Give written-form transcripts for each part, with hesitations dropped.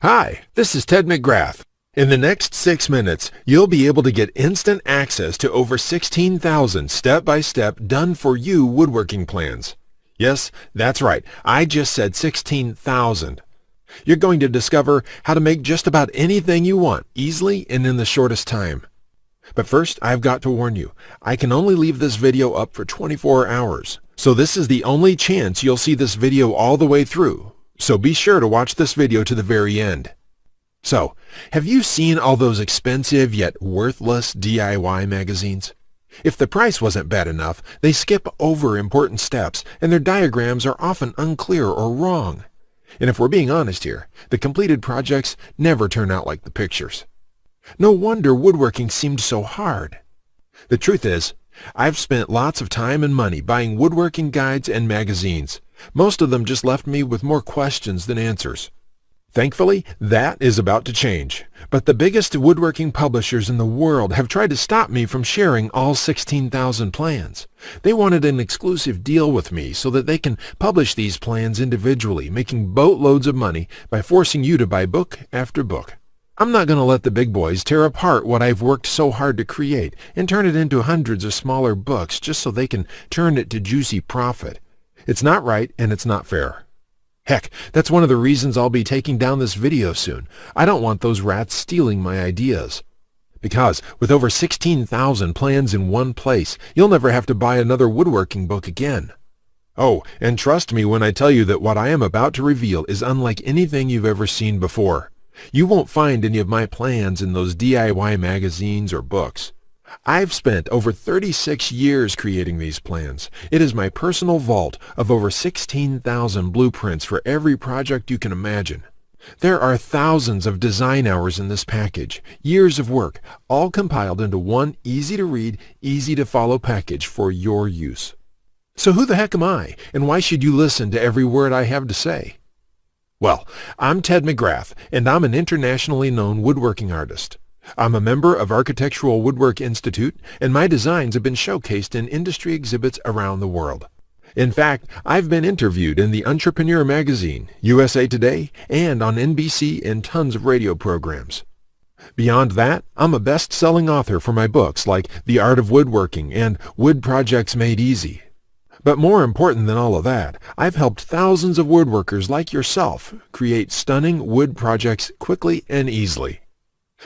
Hi, this is Ted McGrath. In the next 6 minutes, you'll be able to get instant access to over 16,000 step-by-step done-for-you woodworking plans. Yes, that's right. I just said 16,000. You're going to discover how to make just about anything you want easily and in the shortest time. But first, I've got to warn you, I can only leave this video up for 24 hours. So this is the only chance you'll see this video all the way through. So be sure to watch this video to the very end. So, have you seen all those expensive yet worthless DIY magazines? If the price wasn't bad enough, they skip over important steps and their diagrams are often unclear or wrong. And if we're being honest here, the completed projects never turn out like the pictures. No wonder woodworking seemed so hard. The truth is, I've spent lots of time and money buying woodworking guides and magazines. Most of them just left me with more questions than answers. Thankfully, that is about to change. But the biggest woodworking publishers in the world have tried to stop me from sharing all 16,000 plans. They wanted an exclusive deal with me so that they can publish these plans individually, making boatloads of money by forcing you to buy book after book. I'm not going to let the big boys tear apart what I've worked so hard to create and turn it into hundreds of smaller books just so they can turn it to juicy profit. It's not right and it's not fair. Heck, that's one of the reasons I'll be taking down this video soon. I don't want those rats stealing my ideas. Because with over 16,000 plans in one place, you'll never have to buy another woodworking book again. Oh, and trust me when I tell you that what I am about to reveal is unlike anything you've ever seen before. You won't find any of my plans in those DIY magazines or books. I've spent over 36 years creating these plans. It is my personal vault of over 16,000 blueprints for every project you can imagine. There are thousands of design hours in this package, years of work, all compiled into one easy-to-read, easy-to-follow package for your use. So who the heck am I, and why should you listen to every word I have to say? Well, I'm Ted McGrath, and I'm an internationally known woodworking artist. I'm a member of Architectural Woodwork Institute, and my designs have been showcased in industry exhibits around the world. In fact, I've been interviewed in the Entrepreneur magazine, USA Today, and on NBC and tons of radio programs. Beyond that, I'm a best-selling author for my books like The Art of Woodworking and Wood Projects Made Easy. But more important than all of that, I've helped thousands of woodworkers like yourself create stunning wood projects quickly and easily.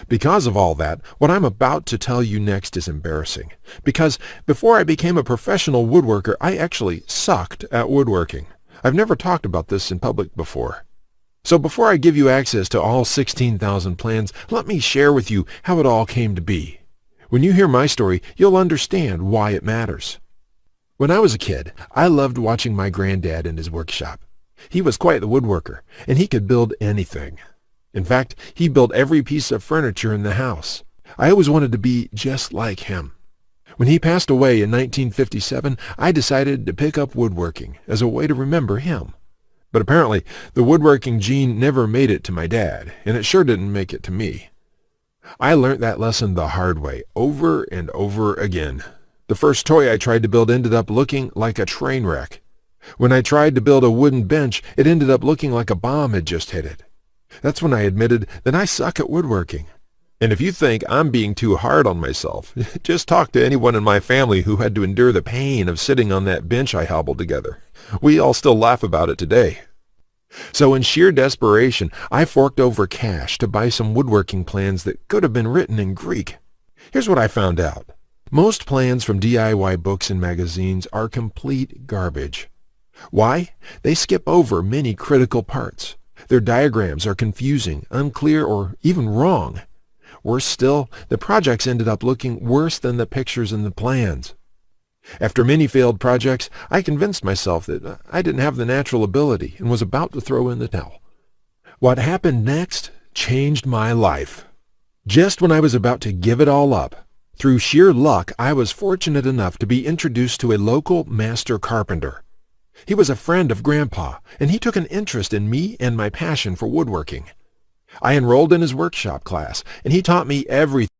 Because of all that, what I'm about to tell you next is embarrassing. Because before I became a professional woodworker, I actually sucked at woodworking. I've never talked about this in public before. So before I give you access to all 16,000 plans, let me share with you how it all came to be. When you hear my story, you'll understand why it matters. When I was a kid, I loved watching my granddad in his workshop. He was quite the woodworker, and he could build anything. In fact, he built every piece of furniture in the house. I always wanted to be just like him. When he passed away in 1957, I decided to pick up woodworking as a way to remember him. But apparently, the woodworking gene never made it to my dad, and it sure didn't make it to me. I learned that lesson the hard way, over and over again. The first toy I tried to build ended up looking like a train wreck. When I tried to build a wooden bench, it ended up looking like a bomb had just hit it. That's when I admitted that I suck at woodworking. And if you think I'm being too hard on myself, just talk to anyone in my family who had to endure the pain of sitting on that bench I hobbled together. We all still laugh about it today. So in sheer desperation, I forked over cash to buy some woodworking plans that could have been written in Greek. Here's what I found out. Most plans from DIY books and magazines are complete garbage. Why? They skip over many critical parts. Their diagrams are confusing, unclear, or even wrong. Worse still, the projects ended up looking worse than the pictures in the plans. After many failed projects, I convinced myself that I didn't have the natural ability and was about to throw in the towel. What happened next changed my life. Just when I was about to give it all up, through sheer luck, I was fortunate enough to be introduced to a local master carpenter. He was a friend of Grandpa, and he took an interest in me and my passion for woodworking. I enrolled in his workshop class, and he taught me everything